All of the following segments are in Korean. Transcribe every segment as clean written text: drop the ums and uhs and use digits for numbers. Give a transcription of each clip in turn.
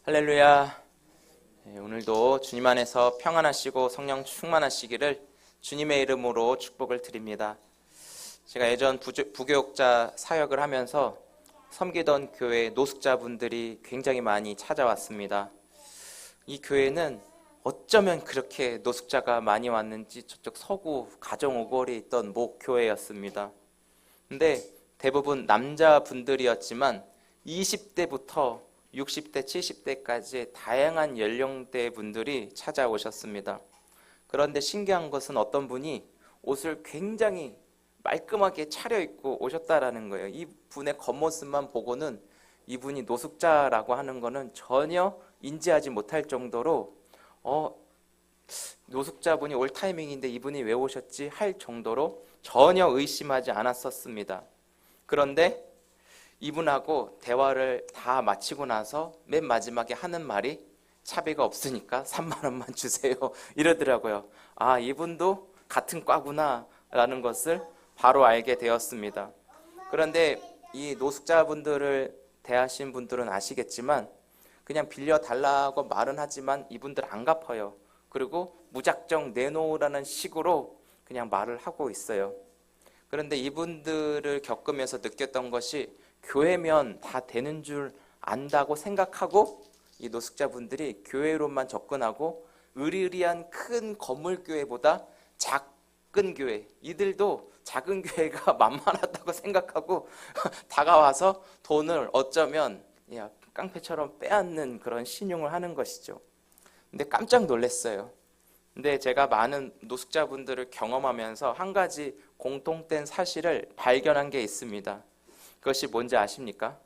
할렐루야. 오늘도 주님 안에서 평안하시고 성령 충만하시기를 주님의 이름으로 축복을 드립니다. 제가 예전 부교육자 사역을 하면서 섬기던 교회 노숙자분들이 굉장히 많이 찾아왔습니다. 이 교회는 어쩌면 그렇게 노숙자가 많이 왔는지 저쪽 서구 가정 오거리에 있던 목교회였습니다. 근데 대부분 남자분들이었지만 20대부터 60대, 70대까지 다양한 연령대 분들이 찾아오셨습니다. 그런데 신기한 것은 어떤 분이 옷을 굉장히 말끔하게 차려입고 오셨다라는 거예요. 이분의 겉모습만 보고는 이분이 노숙자라고 하는 거는 전혀 인지하지 못할 정도로 노숙자분이 올 타이밍인데 이분이 왜 오셨지 할 정도로 전혀 의심하지 않았었습니다. 그런데 이분하고 대화를 다 마치고 나서 맨 마지막에 하는 말이 차비가 없으니까 3만 원만 주세요 이러더라고요. 아, 이분도 같은 과구나 라는 것을 바로 알게 되었습니다. 그런데 이 노숙자분들을 대하신 분들은 아시겠지만 그냥 빌려달라고 말은 하지만 이분들 안 갚아요. 그리고 무작정 내놓으라는 식으로 그냥 말을 하고 있어요. 그런데 이분들을 겪으면서 느꼈던 것이 교회면 다 되는 줄 안다고 생각하고 이 노숙자분들이 교회로만 접근하고 으리으리한 큰 건물교회보다 작은 교회, 이들도 작은 교회가 만만하다고 생각하고 다가와서 돈을 어쩌면 깡패처럼 빼앗는 그런 신용을 하는 것이죠. 근데 깜짝 놀랐어요. 근데 제가 많은 노숙자분들을 경험하면서 한 가지 공통된 사실을 발견한 게 있습니다. 그것이 뭔지 아십니까?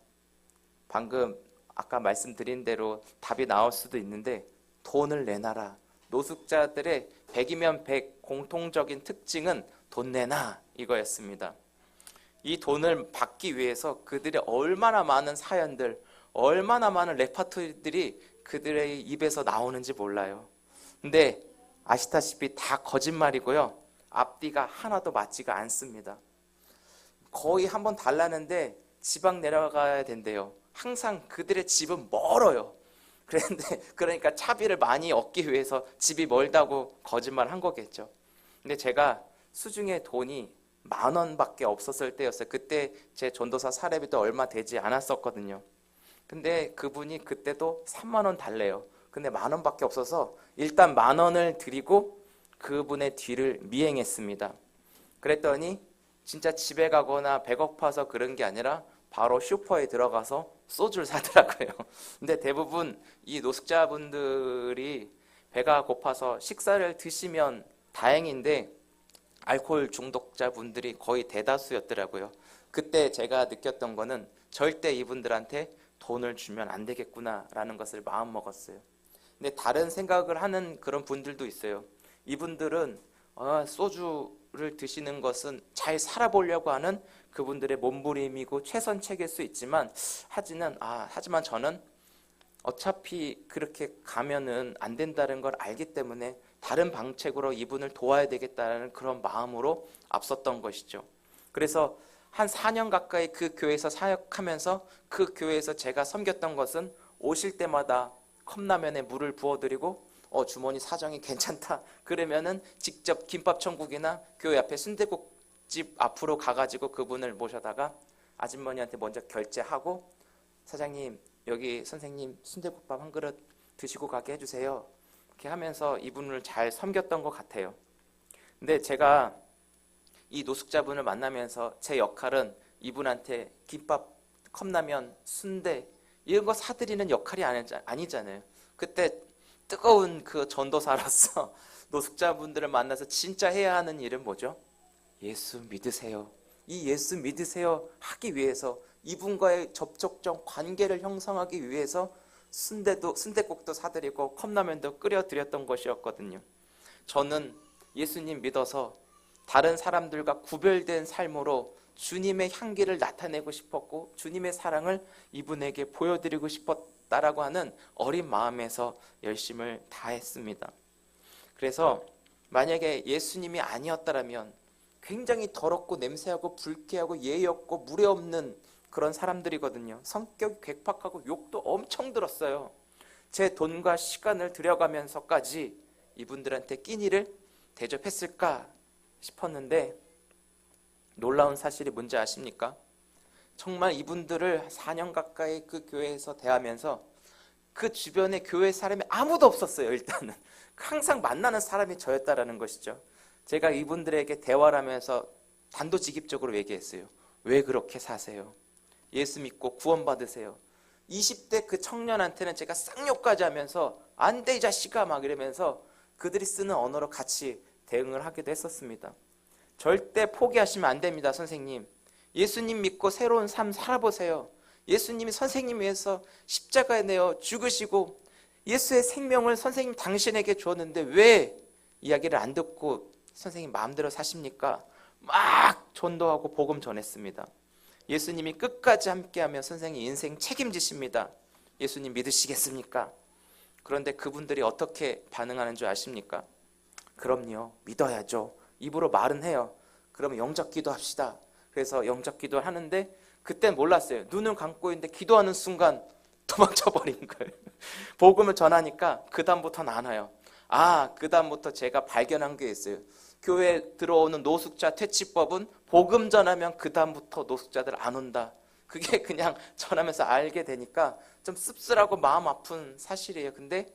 방금 아까 말씀드린 대로 답이 나올 수도 있는데 돈을 내놔라. 노숙자들의 100이면 100 공통적인 특징은 돈 내놔 이거였습니다. 이 돈을 받기 위해서 그들의 얼마나 많은 사연들, 얼마나 많은 레퍼토리들이 그들의 입에서 나오는지 몰라요. 근데 아시다시피 다 거짓말이고요. 앞뒤가 하나도 맞지가 않습니다. 거의 한번 달라는데 지방 내려가야 된대요. 항상 그들의 집은 멀어요. 그러니까 차비를 많이 얻기 위해서 집이 멀다고 거짓말을 한 거겠죠. 근데 제가 수중에 돈이 10,000원밖에 없었을 때였어요. 그때 제 전도사 사례비도 얼마 되지 않았었거든요. 근데 그분이 그때도 3만 원 달래요. 근데 10,000원밖에 없어서 일단 10,000원을 드리고 그분의 뒤를 미행했습니다. 그랬더니 진짜 집에 가거나 배고파서 그런 게 아니라 바로 슈퍼에 들어가서 소주를 사더라고요. 근데 대부분 이 노숙자분들이 배가 고파서 식사를 드시면 다행인데 알코올 중독자분들이 거의 대다수였더라고요. 그때 제가 느꼈던 거는 절대 이분들한테 돈을 주면 안 되겠구나라는 것을 마음먹었어요. 근데 다른 생각을 하는 그런 분들도 있어요. 이분들은 소주를 드시는 것은 잘 살아보려고 하는 그분들의 몸부림이고 최선책일 수 있지만 하지만 저는 어차피 그렇게 가면은 안 된다는 걸 알기 때문에 다른 방책으로 이분을 도와야 되겠다는 그런 마음으로 앞섰던 것이죠. 그래서 한 4년 가까이 그 교회에서 사역하면서 그 교회에서 제가 섬겼던 것은 오실 때마다 컵라면에 물을 부어드리고 주머니 사정이 괜찮다 그러면은 직접 김밥천국이나 교회 앞에 순댓국집 앞으로 가가지고 그분을 모셔다가 아주머니한테 먼저 결제하고 사장님 여기 선생님 순댓국밥 한 그릇 드시고 가게 해주세요. 이렇게 하면서 이분을 잘 섬겼던 것 같아요. 근데 제가 이 노숙자분을 만나면서 제 역할은 이분한테 김밥, 컵라면, 순대 이런 거 사드리는 역할이 아니잖아요. 그때 뜨거운 그 전도사로서 노숙자분들을 만나서 진짜 해야 하는 일은 뭐죠? 예수 믿으세요. 이 예수 믿으세요 하기 위해서 이분과의 접촉적 관계를 형성하기 위해서 순댓국도 사드리고 컵라면도 끓여드렸던 것이었거든요. 저는 예수님 믿어서 다른 사람들과 구별된 삶으로 주님의 향기를 나타내고 싶었고 주님의 사랑을 이분에게 보여드리고 싶었다라고 하는 어린 마음에서 열심을 다했습니다. 그래서 만약에 예수님이 아니었다면 굉장히 더럽고 냄새하고 불쾌하고 예의 없고 무례 없는 그런 사람들이거든요. 성격이 괴팍하고 욕도 엄청 들었어요. 제 돈과 시간을 들여가면서까지 이분들한테 끼니를 대접했을까 싶었는데 놀라운 사실이 뭔지 아십니까? 정말 이분들을 4년 가까이 그 교회에서 대하면서 그 주변에 교회 사람이 아무도 없었어요. 일단은 항상 만나는 사람이 저였다라는 것이죠. 제가 이분들에게 대화를 하면서 단도직입적으로 얘기했어요. 왜 그렇게 사세요? 예수 믿고 구원받으세요. 20대 그 청년한테는 제가 쌍욕까지 하면서 안 돼 이 자식아 막 이러면서 그들이 쓰는 언어로 같이 대응을 하기도 했었습니다. 절대 포기하시면 안 됩니다. 선생님, 예수님 믿고 새로운 삶 살아보세요. 예수님이 선생님 위해서 십자가에 내어 죽으시고 예수의 생명을 선생님 당신에게 주었는데 왜 이야기를 안 듣고 선생님 마음대로 사십니까? 막 전도하고 복음 전했습니다. 예수님이 끝까지 함께하며 선생님 인생 책임지십니다. 예수님 믿으시겠습니까? 그런데 그분들이 어떻게 반응하는 줄 아십니까? 그럼요, 믿어야죠. 입으로 말은 해요. 그러면 영접 기도합시다. 그래서 영접 기도를 하는데 그땐 몰랐어요. 눈을 감고 있는데 기도하는 순간 도망쳐버린 거예요. 복음을 전하니까 그 다음부터는 안 와요. 그 다음부터 제가 발견한 게 있어요. 교회에 들어오는 노숙자 퇴치법은 복음 전하면 그 다음부터 노숙자들 안 온다. 그게 그냥 전하면서 알게 되니까 좀 씁쓸하고 마음 아픈 사실이에요. 근데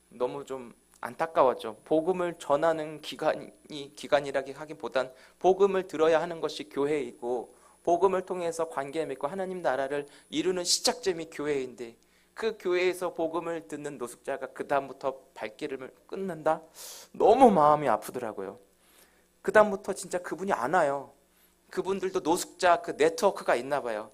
너무 좀 안타까웠죠. 복음을 전하는 기간이라기 하기보단 복음을 들어야 하는 것이 교회이고 복음을 통해서 관계 맺고 하나님 나라를 이루는 시작점이 교회인데 그 교회에서 복음을 듣는 노숙자가 그 다음부터 발길을 끊는다? 너무 마음이 아프더라고요. 그 다음부터 진짜 그분이 안 와요. 그분들도 노숙자 그 네트워크가 있나 봐요.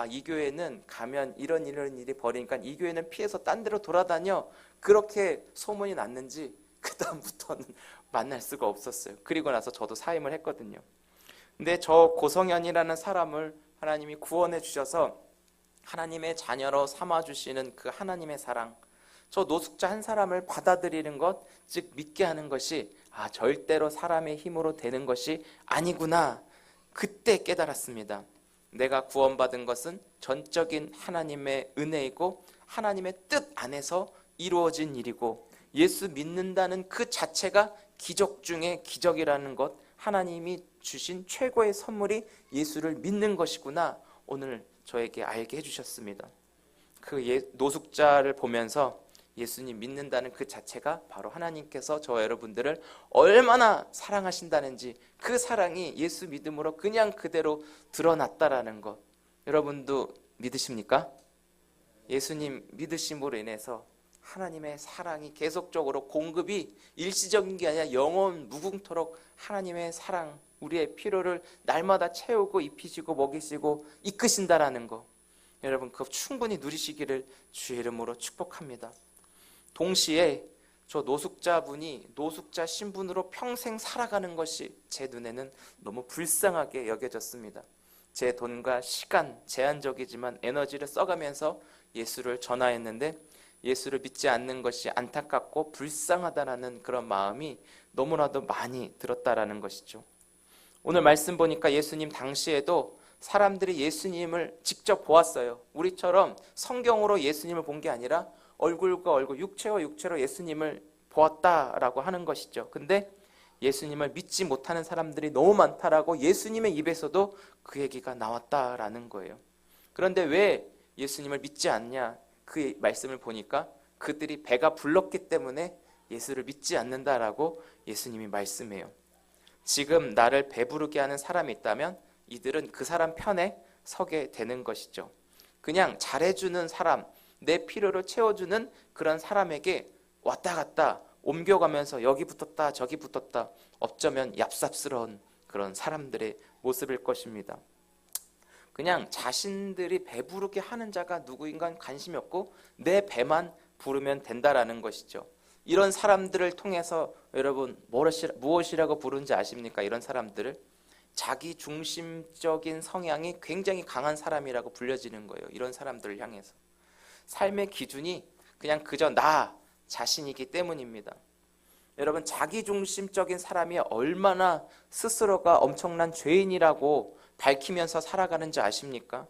이 교회는 가면 이런 일이 벌이니까 이 교회는 피해서 딴 데로 돌아다녀. 그렇게 소문이 났는지 그 다음부터는 만날 수가 없었어요. 그리고 나서 저도 사임을 했거든요. 근데 저 고성현이라는 사람을 하나님이 구원해 주셔서 하나님의 자녀로 삼아주시는 그 하나님의 사랑, 저 노숙자 한 사람을 받아들이는 것, 즉 믿게 하는 것이 절대로 사람의 힘으로 되는 것이 아니구나. 그때 깨달았습니다. 내가 구원받은 것은 전적인 하나님의 은혜이고 하나님의 뜻 안에서 이루어진 일이고 예수 믿는다는 그 자체가 기적 중에 기적이라는 것, 하나님이 주신 최고의 선물이 예수를 믿는 것이구나. 오늘 저에게 알게 해주셨습니다. 그 노숙자를 보면서 예수님 믿는다는 그 자체가 바로 하나님께서 저와 여러분들을 얼마나 사랑하신다는지 그 사랑이 예수 믿음으로 그냥 그대로 드러났다라는 것, 여러분도 믿으십니까? 예수님 믿으심으로 인해서 하나님의 사랑이 계속적으로 공급이 일시적인 게 아니라 영원 무궁토록 하나님의 사랑, 우리의 필요를 날마다 채우고 입히시고 먹이시고 이끄신다라는 거, 여러분 그거 충분히 누리시기를 주의 이름으로 축복합니다. 동시에 저 노숙자분이 노숙자 신분으로 평생 살아가는 것이 제 눈에는 너무 불쌍하게 여겨졌습니다. 제 돈과 시간, 제한적이지만 에너지를 써가면서 예수를 전하였는데 예수를 믿지 않는 것이 안타깝고 불쌍하다라는 그런 마음이 너무나도 많이 들었다라는 것이죠. 오늘 말씀 보니까 예수님 당시에도 사람들이 예수님을 직접 보았어요. 우리처럼 성경으로 예수님을 본 게 아니라 얼굴과 얼굴, 육체와 육체로 예수님을 보았다라고 하는 것이죠. 근데 예수님을 믿지 못하는 사람들이 너무 많다라고 예수님의 입에서도 그 얘기가 나왔다라는 거예요. 그런데 왜 예수님을 믿지 않냐? 그 말씀을 보니까 그들이 배가 불렀기 때문에 예수를 믿지 않는다라고 예수님이 말씀해요. 지금 나를 배부르게 하는 사람이 있다면 이들은 그 사람 편에 서게 되는 것이죠. 그냥 잘해주는 사람, 내 필요를 채워주는 그런 사람에게 왔다 갔다 옮겨가면서 여기 붙었다 저기 붙었다, 어쩌면 얍삽스러운 그런 사람들의 모습일 것입니다. 그냥 자신들이 배부르게 하는 자가 누구인가 관심이 없고 내 배만 부르면 된다라는 것이죠. 이런 사람들을 통해서 여러분 무엇이라고 부르는지 아십니까? 이런 사람들을 자기 중심적인 성향이 굉장히 강한 사람이라고 불려지는 거예요. 이런 사람들을 향해서 삶의 기준이 그냥 그저 나 자신이기 때문입니다. 여러분 자기중심적인 사람이 얼마나 스스로가 엄청난 죄인이라고 밝히면서 살아가는지 아십니까?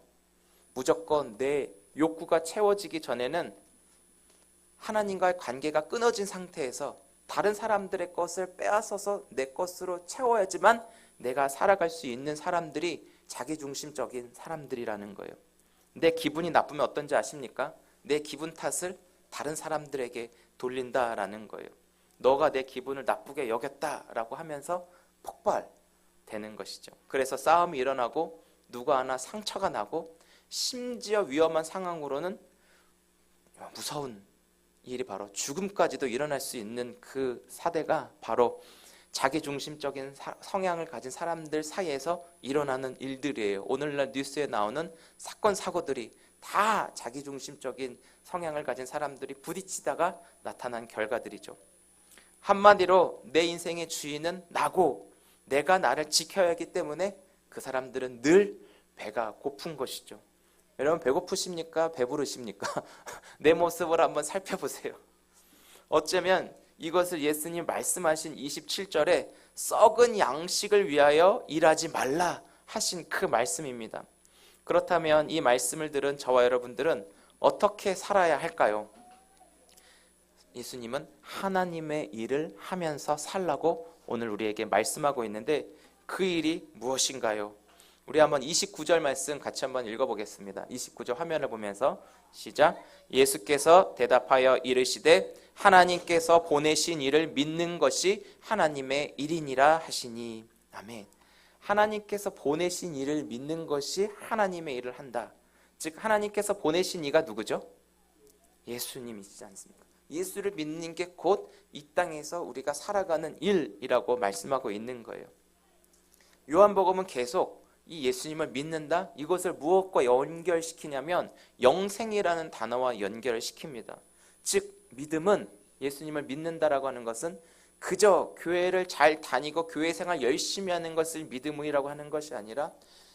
무조건 내 욕구가 채워지기 전에는 하나님과의 관계가 끊어진 상태에서 다른 사람들의 것을 빼앗아서 내 것으로 채워야지만 내가 살아갈 수 있는 사람들이 자기중심적인 사람들이라는 거예요. 내 기분이 나쁘면 어떤지 아십니까? 내 기분 탓을 다른 사람들에게 돌린다라는 거예요. 너가 내 기분을 나쁘게 여겼다라고 하면서 폭발되는 것이죠. 그래서 싸움이 일어나고 누가 하나 상처가 나고 심지어 위험한 상황으로는 무서운 일이 바로 죽음까지도 일어날 수 있는 그 사대가 바로 자기중심적인 성향을 가진 사람들 사이에서 일어나는 일들이에요. 오늘날 뉴스에 나오는 사건 사고들이 다 자기중심적인 성향을 가진 사람들이 부딪히다가 나타난 결과들이죠. 한마디로 내 인생의 주인은 나고 내가 나를 지켜야 하기 때문에 그 사람들은 늘 배가 고픈 것이죠. 여러분 배고프십니까? 배부르십니까? 내 모습을 한번 살펴보세요. 어쩌면 이것을 예수님 말씀하신 27절에 썩은 양식을 위하여 일하지 말라 하신 그 말씀입니다. 그렇다면 이 말씀을 들은 저와 여러분들은 어떻게 살아야 할까요? 예수님은 하나님의 일을 하면서 살라고 오늘 우리에게 말씀하고 있는데 그 일이 무엇인가요? 우리 한번 29절 말씀 같이 한번 읽어보겠습니다. 29절 화면을 보면서 시작. 예수께서 대답하여 이르시되 하나님께서 보내신 이를 믿는 것이 하나님의 일이니라 하시니. 아멘. 하나님께서 보내신 이를 믿는 것이 하나님의 일을 한다. 즉 하나님께서 보내신 이가 누구죠? 예수님이시지 않습니까? 예수를 믿는 게 곧 이 땅에서 우리가 살아가는 일이라고 말씀하고 있는 거예요. 요한복음은 계속 이 예수님을 믿는다? 이것을 무엇과 연결시키냐면 영생이라는 단어와 연결을 시킵니다. 즉 믿음은, 예수님을 믿는다라고 하는 것은 그저 교회를 잘 다니고 교회 생활 열심히 하는 것을 믿음이라고 하는 것이 아니라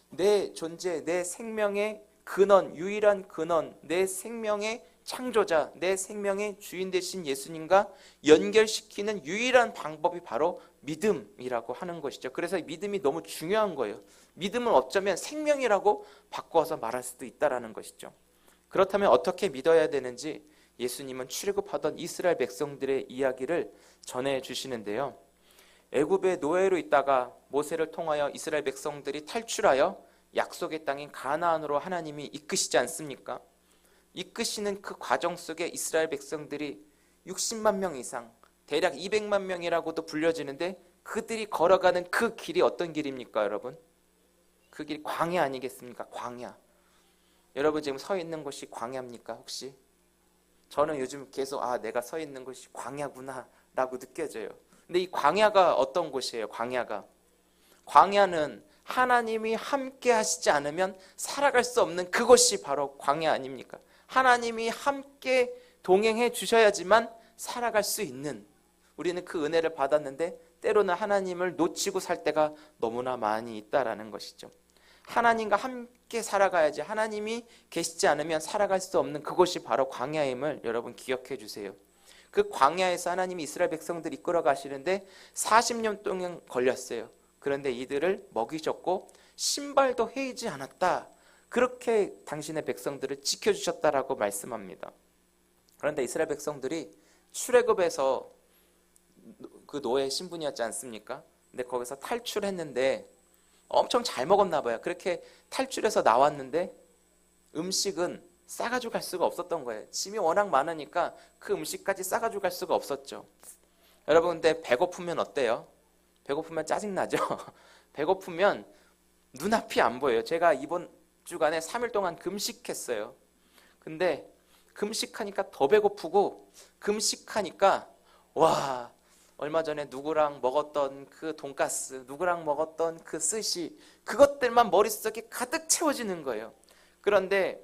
내 존재, 내 생명의 근원, 유일한 근원, 내 생명의 창조자, 내 생명의 주인 되신 예수님과 연결시키는 유일한 방법이 바로 믿음이라고 하는 것이죠. 그래서 믿음이 너무 중요한 거예요. 믿음은 어쩌면 생명이라고 바꿔서 말할 수도 있다는 것이죠. 그렇다면 어떻게 믿어야 되는지 예수님은 출애굽하던 이스라엘 백성들의 이야기를 전해주시는데요. 애굽의 노예로 있다가 모세를 통하여 이스라엘 백성들이 탈출하여 약속의 땅인 가나안으로 하나님이 이끄시지 않습니까? 이끄시는 그 과정 속에 이스라엘 백성들이 60만 명 이상, 대략 200만 명이라고도 불려지는데 그들이 걸어가는 그 길이 어떤 길입니까, 여러분? 그 길이 광야 아니겠습니까? 광야. 여러분 지금 서 있는 곳이 광야입니까, 혹시? 저는 요즘 계속 내가 서 있는 곳이 광야구나 라고 느껴져요. 근데 이 광야가 어떤 곳이에요? 광야는 하나님이 함께 하시지 않으면 살아갈 수 없는 그곳이 바로 광야 아닙니까? 하나님이 함께 동행해 주셔야지만 살아갈 수 있는, 우리는 그 은혜를 받았는데 때로는 하나님을 놓치고 살 때가 너무나 많이 있다라는 것이죠. 하나님과 함께 살아가야지, 하나님이 계시지 않으면 살아갈 수 없는 그곳이 바로 광야임을 여러분 기억해 주세요. 그 광야에서 하나님이 이스라엘 백성들 이끌어 가시는데 40년 동안 걸렸어요. 그런데 이들을 먹이셨고 신발도 헤이지 않았다. 그렇게 당신의 백성들을 지켜주셨다라고 말씀합니다. 그런데 이스라엘 백성들이 출애굽에서 그 노예 신분이었지 않습니까? 근데 거기서 탈출했는데 엄청 잘 먹었나 봐요. 그렇게 탈출해서 나왔는데 음식은 싸가지고 갈 수가 없었던 거예요. 짐이 워낙 많으니까 그 음식까지 싸가지고 갈 수가 없었죠. 여러분 근데 배고프면 어때요? 배고프면 짜증나죠? 배고프면 눈앞이 안 보여요. 제가 이번 주간에 3일 동안 금식했어요. 근데 금식하니까 더 배고프고, 금식하니까 와, 얼마 전에 누구랑 먹었던 그 돈가스, 누구랑 먹었던 그 스시, 그것들만 머릿속에 가득 채워지는 거예요. 그런데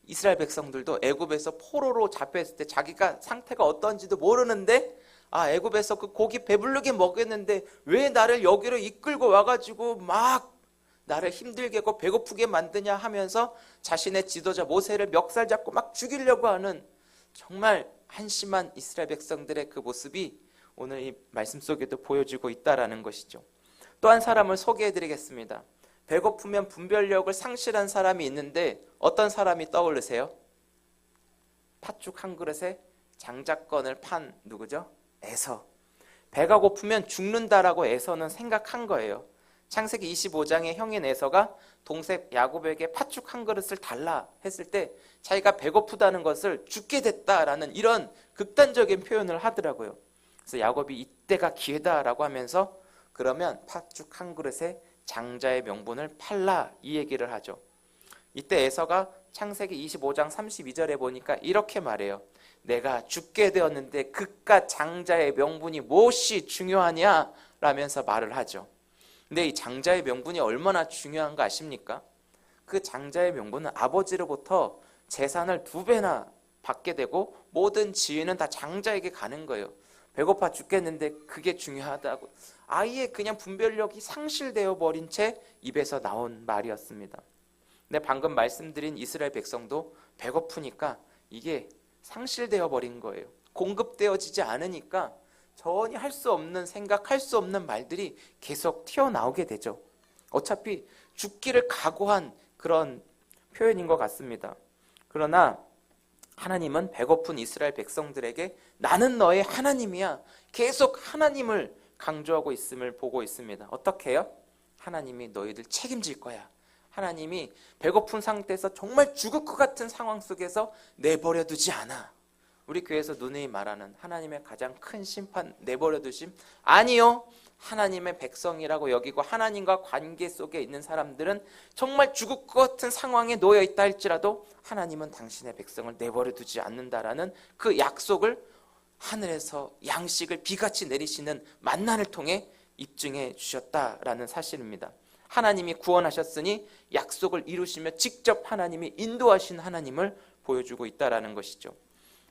이스라엘 백성들도 애굽에서 포로로 잡혀있을 때 자기가 상태가 어떤지도 모르는데 애굽에서 그 고기 배부르게 먹였는데 왜 나를 여기로 이끌고 와가지고 막 나를 힘들게 하고 배고프게 만드냐 하면서 자신의 지도자 모세를 멱살 잡고 막 죽이려고 하는 정말 한심한 이스라엘 백성들의 그 모습이 오늘 이 말씀 속에도 보여지고 있다라는 것이죠. 또 한 사람을 소개해 드리겠습니다. 배고프면 분별력을 상실한 사람이 있는데 어떤 사람이 떠오르세요? 팥죽 한 그릇에 장자권을 판 누구죠? 에서. 배가 고프면 죽는다라고 에서는 생각한 거예요. 창세기 25장에 형인 에서가 동생 야곱에게 팥죽 한 그릇을 달라 했을 때 자기가 배고프다는 것을 죽게 됐다라는 이런 극단적인 표현을 하더라고요. 그래서 야곱이 이때가 기회다라고 하면서 그러면 팥죽 한 그릇에 장자의 명분을 팔라 이 얘기를 하죠. 이때 에서가 창세기 25장 32절에 보니까 이렇게 말해요. 내가 죽게 되었는데 그깟 장자의 명분이 무엇이 중요하냐 라면서 말을 하죠. 근데 이 장자의 명분이 얼마나 중요한 거 아십니까? 그 장자의 명분은 아버지로부터 재산을 2배나 받게 되고 모든 지위는 다 장자에게 가는 거예요. 배고파 죽겠는데 그게 중요하다고 아예 그냥 분별력이 상실되어 버린 채 입에서 나온 말이었습니다. 근데 방금 말씀드린 이스라엘 백성도 배고프니까 이게 상실되어 버린 거예요. 공급되어지지 않으니까 전혀 할 수 없는 생각, 할 수 없는 말들이 계속 튀어나오게 되죠. 어차피 죽기를 각오한 그런 표현인 것 같습니다. 그러나 하나님은 배고픈 이스라엘 백성들에게 나는 너의 하나님이야. 계속 하나님을 강조하고 있음을 보고 있습니다. 어떻게 해요? 하나님이 너희들 책임질 거야. 하나님이 배고픈 상태에서 정말 죽을 것 같은 상황 속에서 내버려 두지 않아. 우리 교회에서 누누이 말하는 하나님의 가장 큰 심판 내버려 두심? 아니요. 하나님의 백성이라고 여기고 하나님과 관계 속에 있는 사람들은 정말 죽을 것 같은 상황에 놓여 있다 할지라도 하나님은 당신의 백성을 내버려 두지 않는다라는 그 약속을 하늘에서 양식을 비같이 내리시는 만나를 통해 입증해 주셨다라는 사실입니다. 하나님이 구원하셨으니 약속을 이루시며 직접 하나님이 인도하신 하나님을 보여주고 있다라는 것이죠.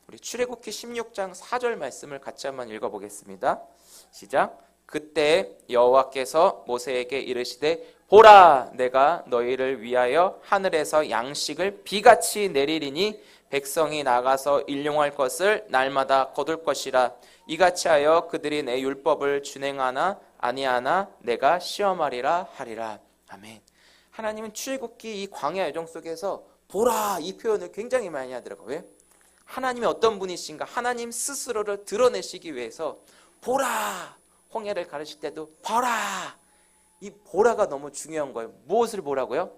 우리 출애굽기 16장 4절 말씀을 같이 한번 읽어보겠습니다. 시작. 그때 여호와께서 모세에게 이르시되 보라 내가 너희를 위하여 하늘에서 양식을 비같이 내리리니 백성이 나가서 일용할 것을 날마다 거둘 것이라. 이같이 하여 그들이 내 율법을 준행하나 아니하나 내가 시험하리라 하리라. 아멘. 하나님은 출애굽기 이 광야 여정 속에서 보라 이 표현을 굉장히 많이 하더라고요. 왜? 하나님이 어떤 분이신가 하나님 스스로를 드러내시기 위해서 보라 홍해를 가르칠 때도 보라 이 보라가 너무 중요한 거예요. 무엇을 보라고요?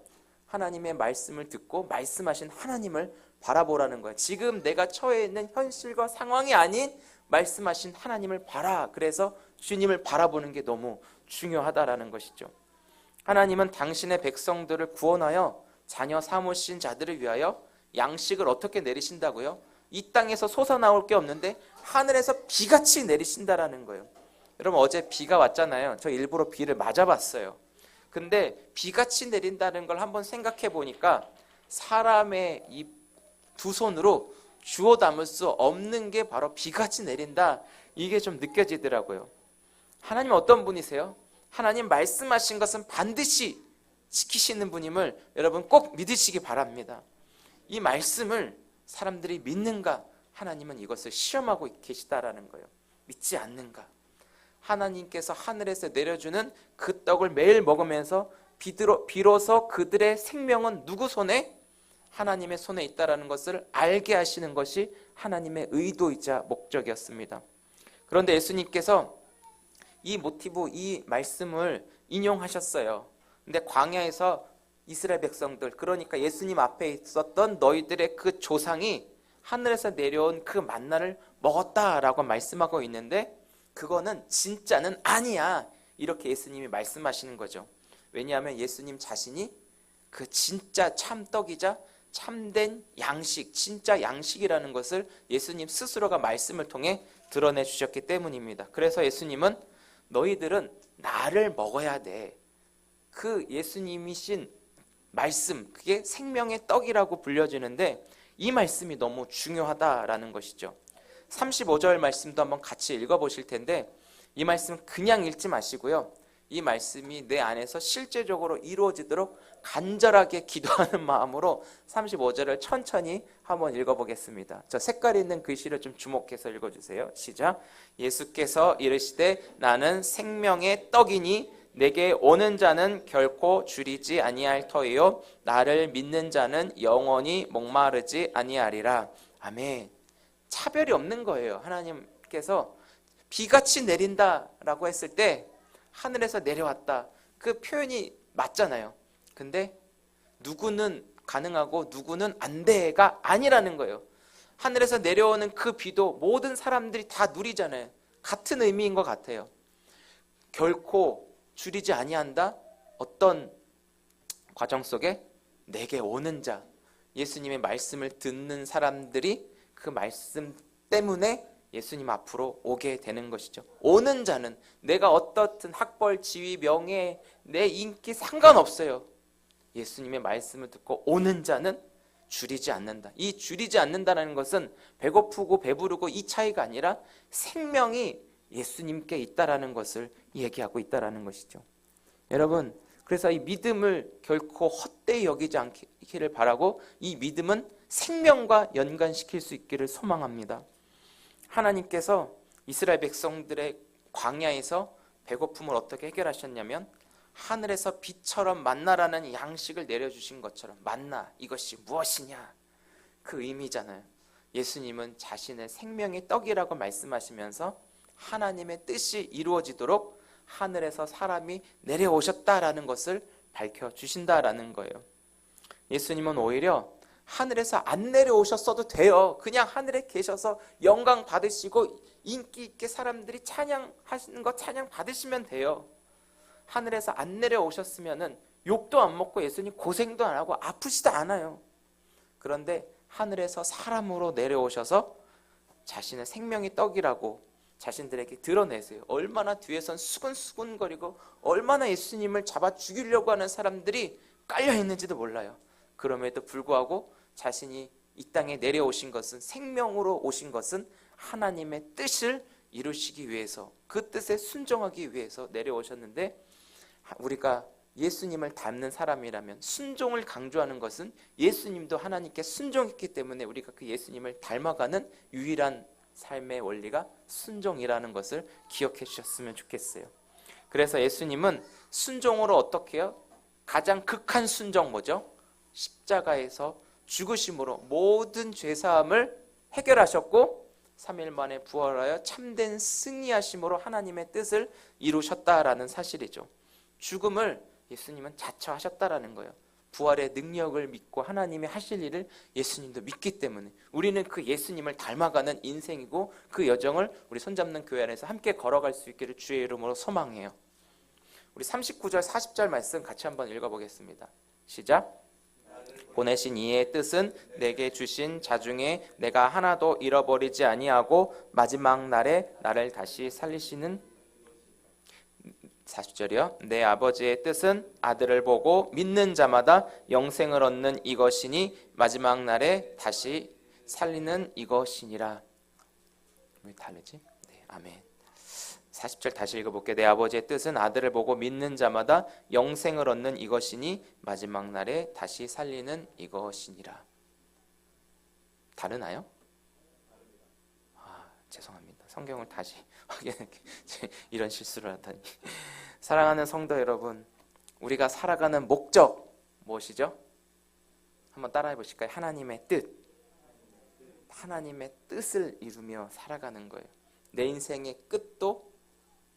하나님의 말씀을 듣고 말씀하신 하나님을 바라보라는 거예요. 지금 내가 처해 있는 현실과 상황이 아닌 말씀하신 하나님을 봐라. 그래서 주님을 바라보는 게 너무 중요하다라는 것이죠. 하나님은 당신의 백성들을 구원하여 자녀 삼으신 자들을 위하여 양식을 어떻게 내리신다고요? 이 땅에서 솟아나올 게 없는데 하늘에서 비같이 내리신다라는 거예요. 여러분 어제 비가 왔잖아요. 저 일부러 비를 맞아봤어요. 근데 비같이 내린다는 걸 한번 생각해 보니까 사람의 이 두 손으로 주워 담을 수 없는 게 바로 비같이 내린다. 이게 좀 느껴지더라고요. 하나님 어떤 분이세요? 하나님 말씀하신 것은 반드시 지키시는 분임을 여러분 꼭 믿으시기 바랍니다. 이 말씀을 사람들이 믿는가? 하나님은 이것을 시험하고 계시다라는 거예요. 믿지 않는가? 하나님께서 하늘에서 내려주는 그 떡을 매일 먹으면서 비로소 그들의 생명은 누구 손에? 하나님의 손에 있다라는 것을 알게 하시는 것이 하나님의 의도이자 목적이었습니다. 그런데 예수님께서 이 모티브, 이 말씀을 인용하셨어요. 근데 광야에서 이스라엘 백성들, 그러니까 예수님 앞에 있었던 너희들의 그 조상이 하늘에서 내려온 그 만나를 먹었다라고 말씀하고 있는데 그거는 진짜는 아니야. 이렇게 예수님이 말씀하시는 거죠. 왜냐하면 예수님 자신이 그 진짜 참떡이자 참된 양식, 진짜 양식이라는 것을 예수님 스스로가 말씀을 통해 드러내 주셨기 때문입니다. 그래서 예수님은 너희들은 나를 먹어야 돼. 그 예수님이신 말씀, 그게 생명의 떡이라고 불려지는데 이 말씀이 너무 중요하다라는 것이죠. 35절 말씀도 한번 같이 읽어보실 텐데 이 말씀 그냥 읽지 마시고요. 이 말씀이 내 안에서 실제적으로 이루어지도록 간절하게 기도하는 마음으로 35절을 천천히 한번 읽어보겠습니다. 저 색깔 있는 글씨를 좀 주목해서 읽어주세요. 시작. 예수께서 이르시되 나는 생명의 떡이니 내게 오는 자는 결코 줄이지 아니할 터이요 나를 믿는 자는 영원히 목마르지 아니하리라. 아멘. 차별이 없는 거예요. 하나님께서 비같이 내린다라고 했을 때 하늘에서 내려왔다, 그 표현이 맞잖아요. 근데 누구는 가능하고 누구는 안 돼가 아니라는 거예요. 하늘에서 내려오는 그 비도 모든 사람들이 다 누리잖아요. 같은 의미인 것 같아요. 결코 줄이지 아니한다. 어떤 과정 속에 내게 오는 자, 예수님의 말씀을 듣는 사람들이 그 말씀 때문에 예수님 앞으로 오게 되는 것이죠. 오는 자는 내가 어떻든 학벌, 지위, 명예, 내 인기 상관없어요. 예수님의 말씀을 듣고 오는 자는 줄이지 않는다. 이 줄이지 않는다는 것은 배고프고 배부르고 이 차이가 아니라 생명이 예수님께 있다라는 것을 얘기하고 있다라는 것이죠. 여러분, 그래서 이 믿음을 결코 헛되이 여기지 않기를 바라고, 이 믿음은 생명과 연관시킬 수 있기를 소망합니다. 하나님께서 이스라엘 백성들의 광야에서 배고픔을 어떻게 해결하셨냐면, 하늘에서 비처럼 만나라는 양식을 내려주신 것처럼, 만나, 이것이 무엇이냐, 그 의미잖아요. 예수님은 자신의 생명의 떡이라고 말씀하시면서 하나님의 뜻이 이루어지도록 하늘에서 사람이 내려오셨다라는 것을 밝혀주신다라는 거예요. 예수님은 오히려 하늘에서 안 내려오셨어도 돼요. 그냥 하늘에 계셔서 영광 받으시고 인기 있게 사람들이 찬양하시는 거 찬양 받으시면 돼요. 하늘에서 안 내려오셨으면은 욕도 안 먹고 예수님 고생도 안 하고 아프지도 않아요. 그런데 하늘에서 사람으로 내려오셔서 자신의 생명의 떡이라고 자신들에게 드러내세요. 얼마나 뒤에선 수근수근거리고 얼마나 예수님을 잡아 죽이려고 하는 사람들이 깔려있는지도 몰라요. 그럼에도 불구하고 자신이 이 땅에 내려오신 것은, 생명으로 오신 것은 하나님의 뜻을 이루시기 위해서, 그 뜻에 순종하기 위해서 내려오셨는데, 우리가 예수님을 닮는 사람이라면 순종을 강조하는 것은 예수님도 하나님께 순종했기 때문에 우리가 그 예수님을 닮아가는 유일한 삶의 원리가 순종이라는 것을 기억해 주셨으면 좋겠어요. 그래서 예수님은 순종으로 어떻게 해요? 가장 극한 순종 뭐죠? 십자가에서 죽으심으로 모든 죄사함을 해결하셨고 3일 만에 부활하여 참된 승리하심으로 하나님의 뜻을 이루셨다라는 사실이죠. 죽음을 예수님은 자처하셨다라는 거예요. 부활의 능력을 믿고 하나님이 하실 일을 예수님도 믿기 때문에 우리는 그 예수님을 닮아가는 인생이고, 그 여정을 우리 손잡는 교회 안에서 함께 걸어갈 수 있기를 주의 이름으로 소망해요. 우리 39절 40절 말씀 같이 한번 읽어보겠습니다. 시작. 보내신 이의 뜻은 내게 주신 자 중에 내가 하나도 잃어버리지 아니하고 마지막 날에 나를 다시 살리시는, 40절이요. 내 아버지의 뜻은 아들을 보고 믿는 자마다 영생을 얻는 이것이니 마지막 날에 다시 살리는 이것이니라. 왜 다르지? 네, 아멘. 40절 다시 읽어볼게요. 내 아버지의 뜻은 아들을 보고 믿는 자마다 영생을 얻는 이것이니 마지막 날에 다시 살리는 이것이니라. 다르나요? 죄송합니다. 성경을 다시 확인할게요. 이런 실수를 하다니. 사랑하는 성도 여러분, 우리가 살아가는 목적 무엇이죠? 한번 따라해 보실까요? 하나님의 뜻. 하나님의 뜻을 이루며 살아가는 거예요. 내 인생의 끝도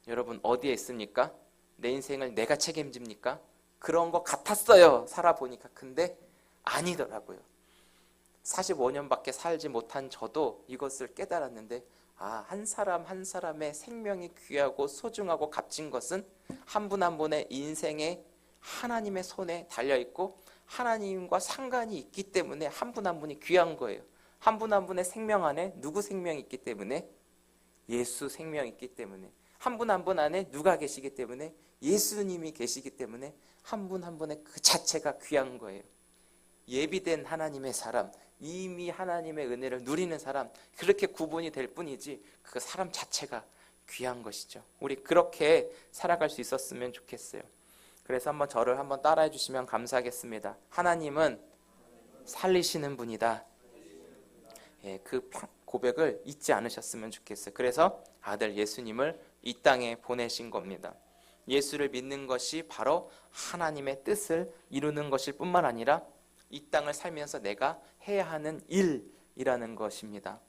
여러분 어디에 있습니까? 내 인생을 내가 책임집니까? 그런 것 같았어요, 살아보니까. 근데 아니더라고요. 45년밖에 살지 못한 저도 이것을 깨달았는데, 한 사람 한 사람의 생명이 귀하고 소중하고 값진 것은 한 분 한 분의 인생에 하나님의 손에 달려있고 하나님과 상관이 있기 때문에 한 분 한 분이 귀한 거예요. 한 분 한 분의 생명 안에 누구 생명이 있기 때문에? 예수 생명이 있기 때문에. 한 분 한 분 안에 누가 계시기 때문에? 예수님이 계시기 때문에 한 분 한 분의 그 자체가 귀한 거예요. 예비된 하나님의 사람, 이미 하나님의 은혜를 누리는 사람, 그렇게 구분이 될 뿐이지 그 사람 자체가 귀한 것이죠. 우리 그렇게 살아갈 수 있었으면 좋겠어요. 그래서 한번 저를 한번 따라해 주시면 감사하겠습니다. 하나님은 살리시는 분이다. 그 고백을 잊지 않으셨으면 좋겠어요. 그래서 아들 예수님을 이 땅에 보내신 겁니다. 예수를 믿는 것이 바로 하나님의 뜻을 이루는 것일 뿐만 아니라 이 땅을 살면서 내가 해야 하는 일, 이라는 것입니다.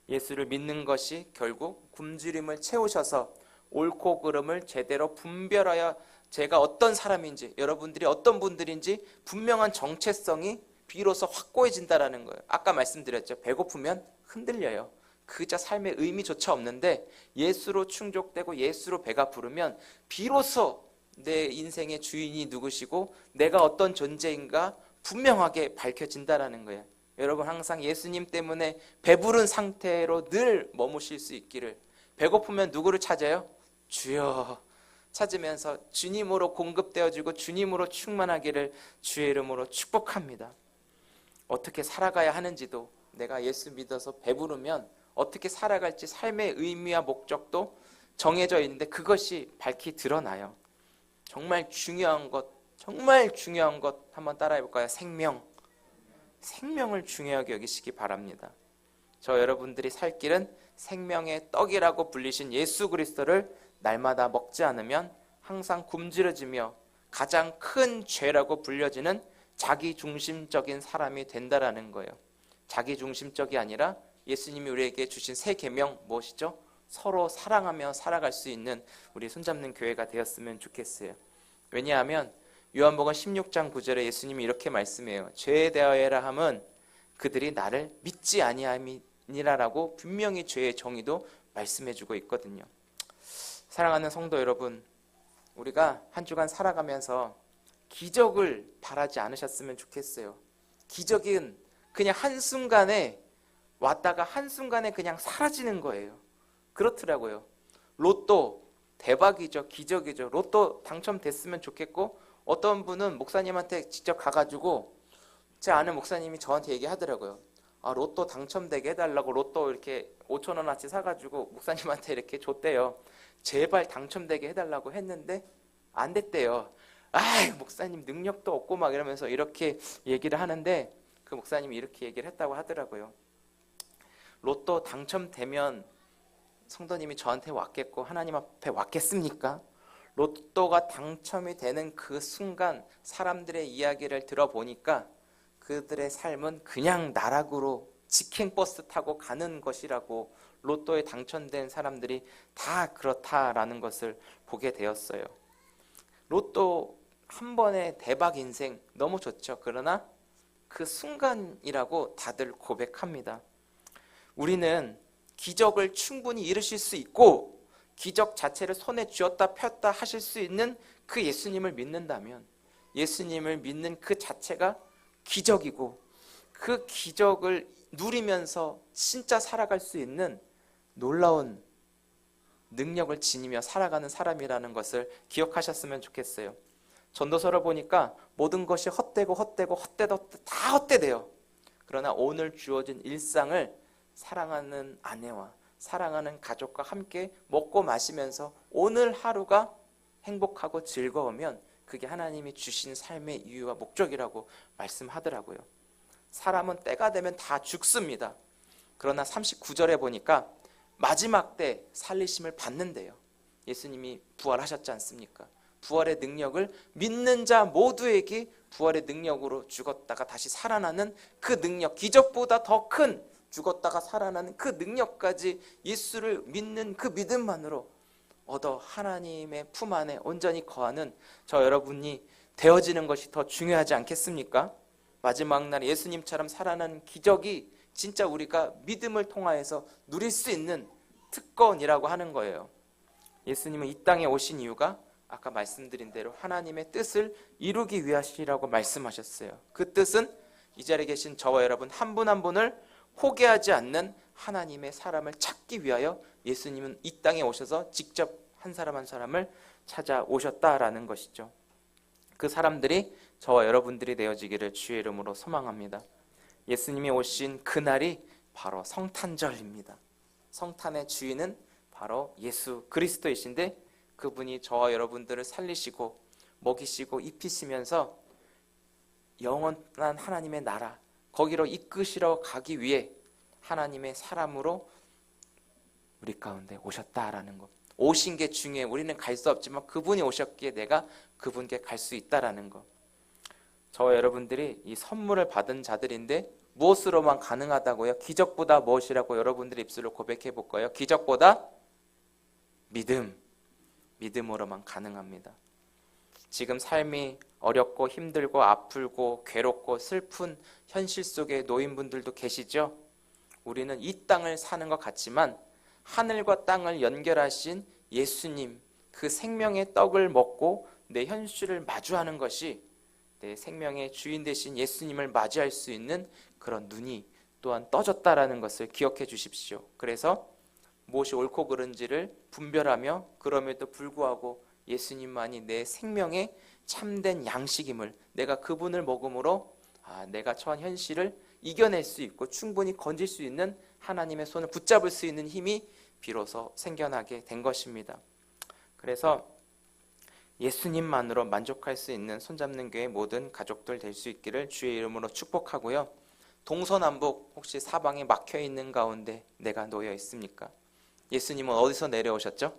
예수를 믿는 것이 결국 굶주림을 채우셔서 옳고 그름을 제대로 분별하여 제가 어떤 사람인지, 여러분들이 어떤 분들인지 분명한 정체성이 비로소 확고해진다라는 거예요. 아까 말씀드렸죠. 배고프면 흔들려요. 그저 삶의 의미조차 없는데 예수로 충족되고 예수로 배가 부르면 비로소 내 인생의 주인이 누구시고 내가 어떤 존재인가 분명하게 밝혀진다라는 거예요. 여러분 항상 예수님 때문에 배부른 상태로 늘 머무실 수 있기를. 배고프면 누구를 찾아요? 주여 찾으면서 주님으로 공급되어지고 주님으로 충만하기를 주의 이름으로 축복합니다. 어떻게 살아가야 하는지도, 내가 예수 믿어서 배부르면 어떻게 살아갈지 삶의 의미와 목적도 정해져 있는데 그것이 밝히 드러나요. 정말 중요한 것 한번 따라해 볼까요? 생명을 중요하게 여기시기 바랍니다. 저 여러분들이 살 길은 생명의 떡이라고 불리신 예수 그리스도를 날마다 먹지 않으면 항상 굶주려지며 가장 큰 죄라고 불려지는 자기중심적인 사람이 된다라는 거예요. 자기중심적이 아니라 예수님이 우리에게 주신 새 계명 무엇이죠? 서로 사랑하며 살아갈 수 있는 우리 손잡는 교회가 되었으면 좋겠어요. 왜냐하면 요한복음 16장 9절에 예수님이 이렇게 말씀해요. 죄에 대하여라 함은 그들이 나를 믿지 아니함이니라라고 분명히 죄의 정의도 말씀해주고 있거든요. 사랑하는 성도 여러분, 우리가 한 주간 살아가면서 기적을 바라지 않으셨으면 좋겠어요. 기적은 그냥 한순간에 왔다가 한순간에 그냥 사라지는 거예요. 그렇더라고요. 로또 대박이죠. 기적이죠. 로또 당첨됐으면 좋겠고, 어떤 분은 목사님한테 직접 가가지고, 제 아는 목사님이 저한테 얘기하더라고요. 로또 당첨되게 해달라고 로또 이렇게 5,000원어치 사가지고 목사님한테 이렇게 줬대요. 제발 당첨되게 해달라고 했는데 안 됐대요. 목사님 능력도 없고 막 이러면서 이렇게 얘기를 하는데, 그 목사님이 이렇게 얘기를 했다고 하더라고요. 로또 당첨되면 성도님이 저한테 왔겠고 하나님 앞에 왔겠습니까? 로또가 당첨이 되는 그 순간 사람들의 이야기를 들어보니까 그들의 삶은 그냥 나락으로 직행버스 타고 가는 것이라고, 로또에 당첨된 사람들이 다 그렇다라는 것을 보게 되었어요. 로또 한 번의 대박 인생 너무 좋죠. 그러나 그 순간이라고 다들 고백합니다. 우리는 기적을 충분히 이루실 수 있고 기적 자체를 손에 쥐었다 폈다 하실 수 있는 그 예수님을 믿는다면, 예수님을 믿는 그 자체가 기적이고 그 기적을 누리면서 진짜 살아갈 수 있는 놀라운 능력을 지니며 살아가는 사람이라는 것을 기억하셨으면 좋겠어요. 전도서를 보니까 모든 것이 헛되고 다 헛되대요. 그러나 오늘 주어진 일상을 사랑하는 아내와 사랑하는 가족과 함께 먹고 마시면서 오늘 하루가 행복하고 즐거우면 그게 하나님이 주신 삶의 이유와 목적이라고 말씀하더라고요. 사람은 때가 되면 다 죽습니다. 그러나 39절에 보니까 마지막 때 살리심을 받는데요. 예수님이 부활하셨지 않습니까? 부활의 능력을 믿는 자 모두에게 부활의 능력으로 죽었다가 다시 살아나는 그 능력, 기적보다 더 큰 죽었다가 살아나는 그 능력까지 예수를 믿는 그 믿음만으로 얻어 하나님의 품 안에 온전히 거하는 저 여러분이 되어지는 것이 더 중요하지 않겠습니까? 마지막 날 예수님처럼 살아나는 기적이 진짜 우리가 믿음을 통하여서 누릴 수 있는 특권이라고 하는 거예요. 예수님은 이 땅에 오신 이유가 아까 말씀드린 대로 하나님의 뜻을 이루기 위하시라고 말씀하셨어요. 그 뜻은 이 자리에 계신 저와 여러분 한 분 한 분을 포기하지 않는 하나님의 사람을 찾기 위하여 예수님은 이 땅에 오셔서 직접 한 사람 한 사람을 찾아오셨다라는 것이죠. 그 사람들이 저와 여러분들이 되어지기를 주의 이름으로 소망합니다. 예수님이 오신 그날이 바로 성탄절입니다. 성탄의 주인은 바로 예수 그리스도이신데, 그분이 저와 여러분들을 살리시고 먹이시고 입히시면서 영원한 하나님의 나라, 거기로 이끄시러 가기 위해 하나님의 사람으로 우리 가운데 오셨다라는 것. 오신 게 중요해. 우리는 갈 수 없지만 그분이 오셨기에 내가 그분께 갈 수 있다라는 것. 저와 여러분들이 이 선물을 받은 자들인데 무엇으로만 가능하다고요? 기적보다 무엇이라고 여러분들의 입술로 고백해 볼까요? 기적보다 믿음. 믿음으로만 가능합니다. 지금 삶이 어렵고 힘들고 아프고 괴롭고 슬픈 현실 속에 노인분들도 계시죠? 우리는 이 땅을 사는 것 같지만 하늘과 땅을 연결하신 예수님, 그 생명의 떡을 먹고 내 현실을 마주하는 것이 내 생명의 주인 되신 예수님을 맞이할 수 있는 그런 눈이 또한 떠졌다라는 것을 기억해 주십시오. 그래서 무엇이 옳고 그른지를 분별하며 그럼에도 불구하고 예수님만이 내 생명의 참된 양식임을, 내가 그분을 먹음으로 내가 처한 현실을 이겨낼 수 있고 충분히 건질 수 있는 하나님의 손을 붙잡을 수 있는 힘이 비로소 생겨나게 된 것입니다. 그래서 예수님만으로 만족할 수 있는 손잡는 교회 모든 가족들 될 수 있기를 주의 이름으로 축복하고요. 동서남북 혹시 사방에 막혀 있는 가운데 내가 놓여 있습니까? 예수님은 어디서 내려오셨죠?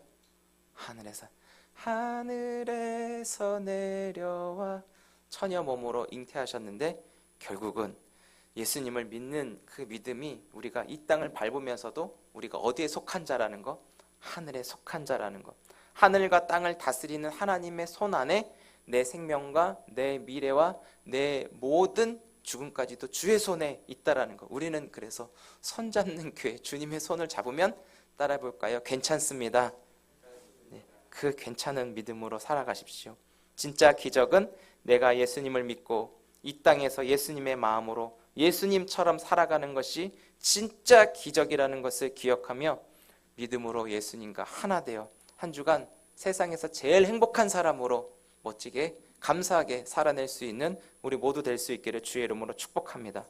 하늘에서. 하늘에서 내려와 처녀 몸으로 잉태하셨는데 결국은 예수님을 믿는 그 믿음이 우리가 이 땅을 밟으면서도 우리가 어디에 속한 자라는 것, 하늘에 속한 자라는 것, 하늘과 땅을 다스리는 하나님의 손 안에 내 생명과 내 미래와 내 모든 죽음까지도 주의 손에 있다라는 것. 우리는 그래서 손잡는 교회, 주님의 손을 잡으면 따라 볼까요? 괜찮습니다. 네, 그 괜찮은 믿음으로 살아가십시오. 진짜 기적은 내가 예수님을 믿고 이 땅에서 예수님의 마음으로 예수님처럼 살아가는 것이 진짜 기적이라는 것을 기억하며 믿음으로 예수님과 하나 되어 한 주간 세상에서 제일 행복한 사람으로 멋지게 감사하게 살아낼 수 있는 우리 모두 될 수 있기를 주의 이름으로 축복합니다.